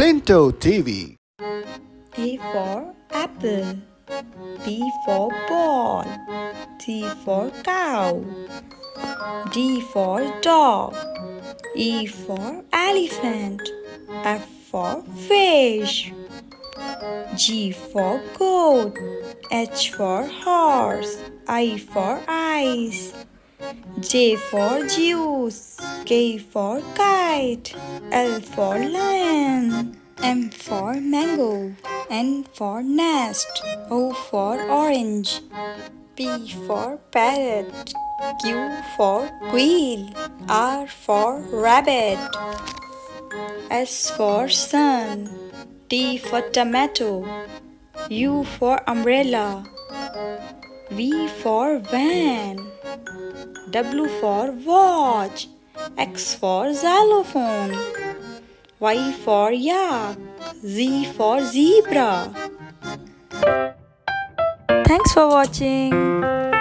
Plinto TV. A for apple, B for ball, C for cow, D for dog, E for elephant, F for fish, G for goat, H for horse, I for ice, J for juice, K for kite, L for lion, M for mango, N for nest, O for orange, P for parrot, Q for quail, R for rabbit, S for sun, T for tomato, U for umbrella, V for van, W for watch, X for xylophone, Y for yak, Z for zebra. Thanks for watching.